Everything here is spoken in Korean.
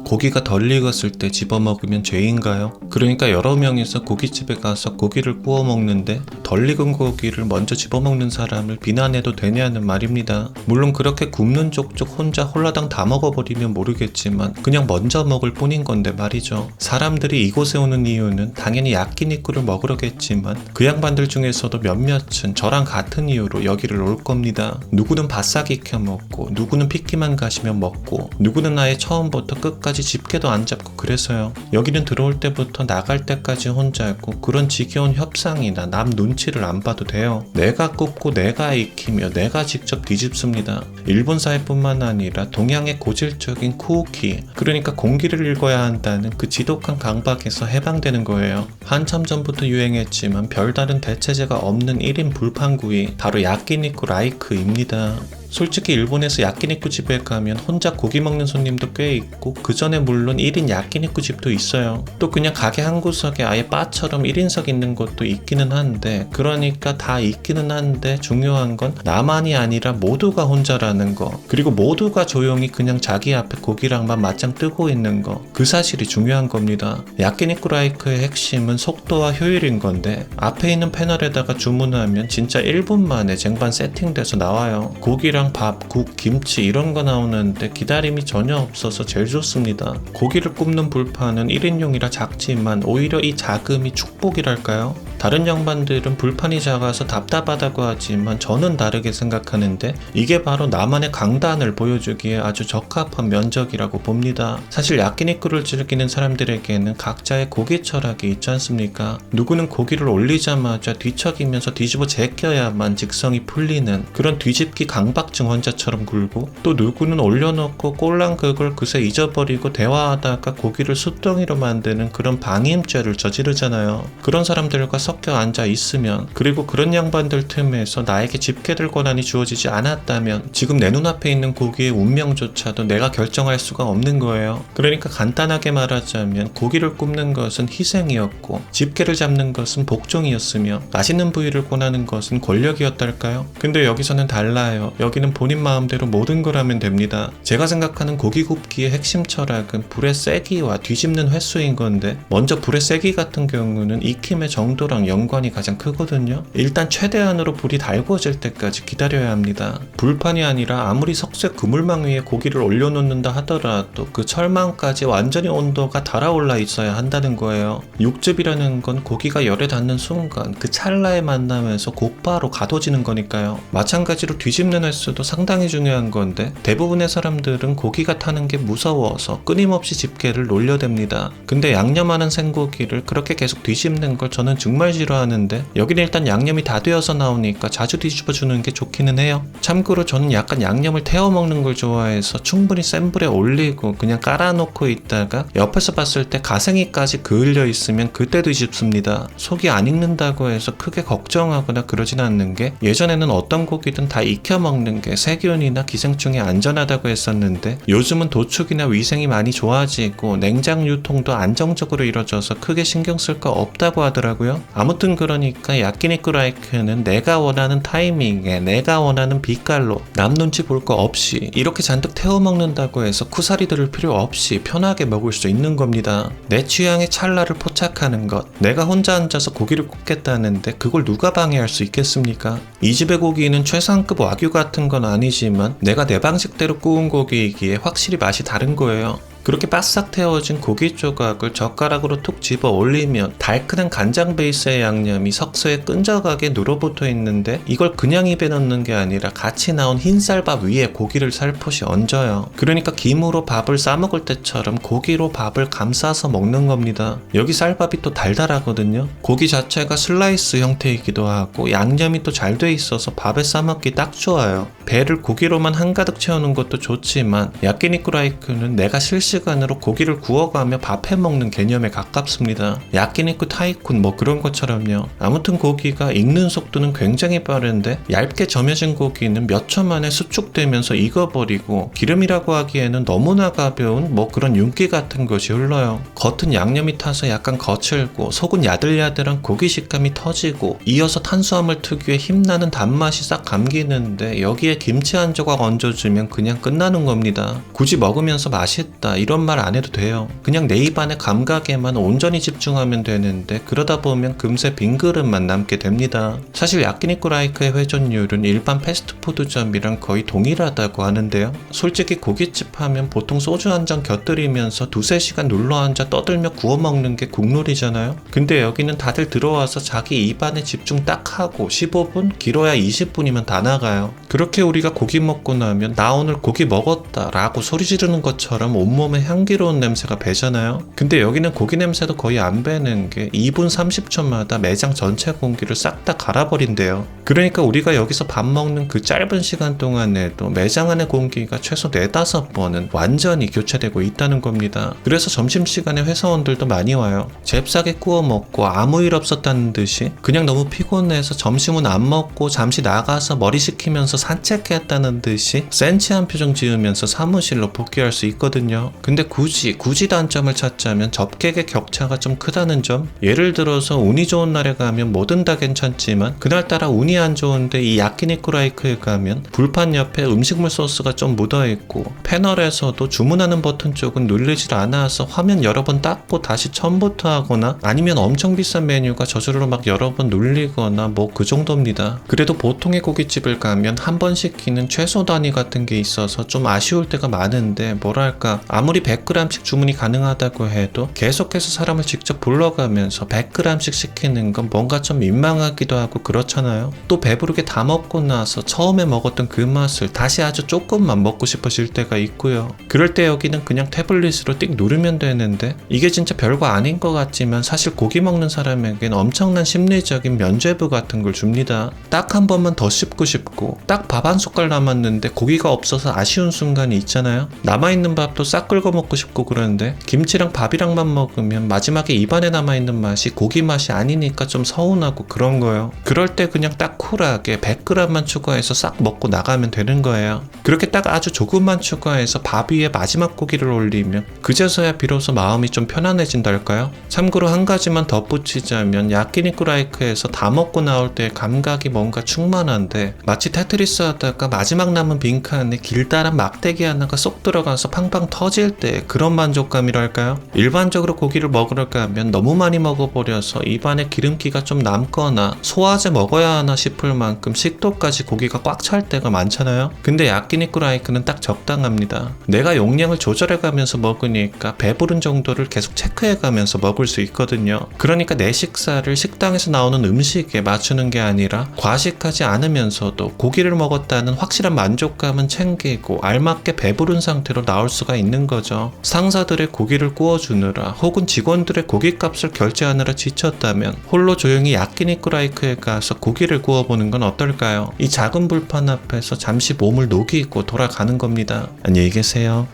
고기가 덜 익었을 때 집어먹으면 죄인가요? 그러니까 여러 명이서 고깃집에 가서 고기를 구워 먹는데 덜 익은 고기를 먼저 집어먹는 사람을 비난해도 되냐는 말입니다. 물론 그렇게 굽는 족족 혼자 홀라당 다 먹어버리면 모르겠지만 그냥 먼저 먹을 뿐인 건데 말이죠. 사람들이 이곳에 오는 이유는 당연히 야끼니쿠를 먹으려겠지만 그 양반들 중에서도 몇몇은 저랑 같은 이유로 여기를 올 겁니다. 누구는 바싹 익혀 먹고 누구는 핏기만 가시면 먹고 누구는 아예 처음부터 끝까지 집게도 안 잡고 그래서요. 여기는 들어올 때부터 나갈 때까지 혼자고 그런 지겨운 협상이나 남 눈치를 안 봐도 돼요. 내가 굽고 내가 익히며 내가 직접 뒤집습니다. 일본사회뿐만 아니라 동양의 고질적인 쿠오키, 그러니까 공기를 읽어야 한다는 그 지독한 강박에서 해방되는 거예요. 한참 전부터 유행했지만 별다른 대체제가 없는 1인 불판구이, 바로 야끼니쿠 라이크입니다. 솔직히 일본에서 야끼니쿠 집에 가면 혼자 고기 먹는 손님도 꽤 있고 그 전에 물론 1인 야끼니쿠 집도 있어요. 또 그냥 가게 한 구석에 아예 바처럼 1인석 있는 곳도 있기는 한데, 그러니까 다 있기는 한데 중요한 건 나만이 아니라 모두가 혼자라는 거, 그리고 모두가 조용히 그냥 자기 앞에 고기랑만 맞짱 뜨고 있는 거, 그 사실이 중요한 겁니다. 야끼니쿠 라이크의 핵심은 속도와 효율인 건데 앞에 있는 패널에다가 주문하면 진짜 1분 만에 쟁반 세팅돼서 나와요. 고기랑 밥, 국, 김치 이런 거 나오는데 기다림이 전혀 없어서 제일 좋습니다. 고기를 굽는 불판은 1인용이라 작지만 오히려 이 작음이 축복이랄까요? 다른 양반들은 불판이 작아서 답답하다고 하지만 저는 다르게 생각하는데 이게 바로 나만의 강단을 보여주기에 아주 적합한 면적이라고 봅니다. 사실 야끼니쿠를 즐기는 사람들에게는 각자의 고기 철학이 있지 않습니까? 누구는 고기를 올리자마자 뒤척이면서 뒤집어 제껴야만 직성이 풀리는 그런 뒤집기 강박증 환자처럼 굴고, 또 누구는 올려놓고 꼴랑 그걸 그새 잊어버리고 대화하다가 고기를 숯덩이로 만드는 그런 방임죄를 저지르잖아요. 그런 사람들과 섞여 앉아 있으면, 그리고 그런 양반들 틈에서 나에게 집게들 권한이 주어지지 않았다면 지금 내 눈앞에 있는 고기의 운명조차도 내가 결정할 수가 없는 거예요. 그러니까 간단하게 말하자면 고기를 굽는 것은 희생이었고 집게를 잡는 것은 복종이었으며 맛있는 부위를 권하는 것은 권력이었달까요? 근데 여기서는 달라요. 여기는 본인 마음대로 모든 걸 하면 됩니다. 제가 생각하는 고기 굽기의 핵심 철학은 불의 세기와 뒤집는 횟수인 건데, 먼저 불의 세기 같은 경우는 익힘의 정도랑 연관이 가장 크거든요. 일단 최대한으로 불이 달궈질 때까지 기다려야 합니다. 불판이 아니라 아무리 석쇠 그물망 위에 고기를 올려놓는다 하더라도 그 철망까지 완전히 온도가 달아올라 있어야 한다는 거예요. 육즙이라는 건 고기가 열에 닿는 순간 그 찰나의 만남에서 곧바로 가둬지는 거니까요. 마찬가지로 뒤집는 횟수도 상당히 중요한 건데 대부분의 사람들은 고기가 타는 게 무서워서 끊임없이 집게를 놀려댑니다. 근데 양념하는 생고기를 그렇게 계속 뒤집는 걸 저는 정말 싫어하는데 여기는 일단 양념이 다 되어서 나오니까 자주 뒤집어주는 게 좋기는 해요. 참고로 저는 약간 양념을 태워 먹는 걸 좋아해서 충분히 센 불에 올리고 그냥 깔아놓고 있다가 옆에서 봤을 때 가생이까지 그을려 있으면 그때 뒤집습니다. 속이 안 익는다고 해서 크게 걱정하거나 그러진 않는 게, 예전에는 어떤 고기든 다 익혀 먹는 게 세균이나 기생충에 안전하다고 했었는데 요즘은 도축이나 위생이 많이 좋아지고 냉장 유통도 안정적으로 이루어져서 크게 신경 쓸 거 없다고 하더라고요. 아무튼 그러니까 야끼니쿠 라이크는 내가 원하는 타이밍에 내가 원하는 빛깔로 남 눈치 볼 거 없이 이렇게 잔뜩 태워 먹는다고 해서 쿠사리 들을 필요 없이 편하게 먹을 수 있는 겁니다. 내 취향의 찰나를 포착하는 것, 내가 혼자 앉아서 고기를 굽겠다는데 그걸 누가 방해할 수 있겠습니까? 이 집의 고기는 최상급 와규 같은 건 아니지만 내가 내 방식대로 구운 고기이기에 확실히 맛이 다른 거예요. 그렇게 바싹 태워진 고기 조각을 젓가락으로 툭 집어 올리면 달큰한 간장 베이스의 양념이 석쇠에 끈적하게 눌어붙어 있는데 이걸 그냥 입에 넣는 게 아니라 같이 나온 흰쌀밥 위에 고기를 살포시 얹어요. 그러니까 김으로 밥을 싸먹을 때처럼 고기로 밥을 감싸서 먹는 겁니다. 여기 쌀밥이 또 달달하거든요. 고기 자체가 슬라이스 형태이기도 하고 양념이 또 잘 돼 있어서 밥에 싸먹기 딱 좋아요. 배를 고기로만 한가득 채우는 것도 좋지만 야끼니쿠 라이크는 내가 실시간으로 고기를 구워가며 밥해 먹는 개념에 가깝습니다. 야끼니쿠 타이쿤 뭐 그런 것처럼요. 아무튼 고기가 익는 속도는 굉장히 빠른데 얇게 점여진 고기는 몇 초 만에 수축되면서 익어버리고, 기름이라고 하기에는 너무나 가벼운 뭐 그런 윤기 같은 것이 흘러요. 겉은 양념이 타서 약간 거칠고 속은 야들야들한 고기 식감이 터지고, 이어서 탄수화물 특유의 힘나는 단맛이 싹 감기는데 여기에 김치 한 조각 얹어주면 그냥 끝나는 겁니다. 굳이 먹으면서 맛있다 이런 말 안 해도 돼요. 그냥 내 입안의 감각에만 온전히 집중하면 되는데 그러다 보면 금세 빈 그릇만 남게 됩니다. 사실 야끼니쿠 라이크의 회전율은 일반 패스트푸드점이랑 거의 동일하다고 하는데요. 솔직히 고깃집 하면 보통 소주 한 잔 곁들이면서 두세 시간 눌러앉아 떠들며 구워 먹는 게 국룰이잖아요. 근데 여기는 다들 들어와서 자기 입안에 집중 딱 하고 15분? 길어야 20분이면 다 나가요. 그렇게 우리가 고기 먹고 나면 나 오늘 고기 먹었다 라고 소리 지르는 것처럼 온몸에 향기로운 냄새가 배잖아요. 근데 여기는 고기 냄새도 거의 안 배는 게 2분 30초마다 매장 전체 공기를 싹 다 갈아버린대요. 그러니까 우리가 여기서 밥 먹는 그 짧은 시간 동안에도 매장 안의 공기가 최소 4-5번은 완전히 교체되고 있다는 겁니다. 그래서 점심시간에 회사원들도 많이 와요. 잽싸게 구워 먹고 아무 일 없었다는 듯이 그냥 너무 피곤해서 점심은 안 먹고 잠시 나가서 머리 식히면서 산책했다는 듯이 센치한 표정 지으면서 사무실로 복귀할 수 있거든요. 근데 굳이 단점을 찾자면 접객의 격차가 좀 크다는 점? 예를 들어서 운이 좋은 날에 가면 뭐든 다 괜찮지만 그날따라 운이 안 좋은데 이 야끼니쿠 라이크에 가면 불판 옆에 음식물 소스가 좀 묻어있고 패널에서도 주문하는 버튼 쪽은 눌리질 않아서 화면 여러 번 닦고 다시 처음부터 하거나 아니면 엄청 비싼 메뉴가 저절로 막 여러 번 눌리거나 뭐 그 정도입니다. 그래도 보통의 고깃집을 가면 한 번 시키는 최소 단위 같은 게 있어서 좀 아쉬울 때가 많은데 뭐랄까 아무리 100g씩 주문이 가능하다고 해도 계속해서 사람을 직접 불러가면서 100g씩 시키는 건 뭔가 좀 민망하기도 하고 그렇잖아요. 또 배부르게 다 먹고 나서 처음에 먹었던 그 맛을 다시 아주 조금만 먹고 싶어질 때가 있고요. 그럴 때 여기는 그냥 태블릿으로 띡 누르면 되는데 이게 진짜 별거 아닌 것 같지만 사실 고기 먹는 사람에겐 엄청난 심리적인 면죄부 같은 걸 줍니다. 딱 한 번만 더 씹고 싶고 딱 밥 한 숟갈 남았는데 고기가 없어서 아쉬운 순간이 있잖아요. 남아있는 밥도 싹 긁어 먹고 싶고 그러는데 김치랑 밥이랑만 먹으면 마지막에 입안에 남아있는 맛이 고기 맛이 아니니까 좀 서운하고 그런 거예요. 그럴 때 그냥 딱 쿨하게 100g만 추가해서 싹 먹고 나가면 되는 거예요. 그렇게 딱 아주 조금만 추가해서 밥 위에 마지막 고기를 올리면 그제서야 비로소 마음이 좀 편안해진달까요? 참고로 한 가지만 덧붙이자면 야끼니쿠 라이크에서 다 먹고 나올 때의 감각이 뭔가 충만한데 마치 테트리스 하다가 마지막 남은 빈칸에 길다란 막대기 하나가 쏙 들어가서 팡팡 터질 때 그런 만족감이랄까요? 일반적으로 고기를 먹으러 가면 너무 많이 먹어버려서 입안에 기름기가 좀 남거나 소화제 먹어야 하나 싶을 만큼 식도까지 고기가 꽉 찰 때가 많잖아요. 근데 야끼니쿠 라이크는 딱 적당합니다. 내가 용량을 조절해가면서 먹으니까 배부른 정도를 계속 체크해가면서 먹을 수 있거든요. 그러니까 내 식사를 식당에서 나오는 음식에 맞추는 게 아니라 과식하지 않으면서도 고기를 먹었다는 확실한 만족감은 챙기고 알맞게 배부른 상태로 나올 수가 있는 거죠. 상사들의 고기를 구워주느라 혹은 직원들의 고깃값을 결제하느라 지쳤다면 홀로 조용히 야끼니쿠 라이크에 가서 고기를 구워보는 건 어떨까요? 이 작은 불판 앞에서 잠시 몸을 녹이고 돌아가는 겁니다. 안녕히 계세요.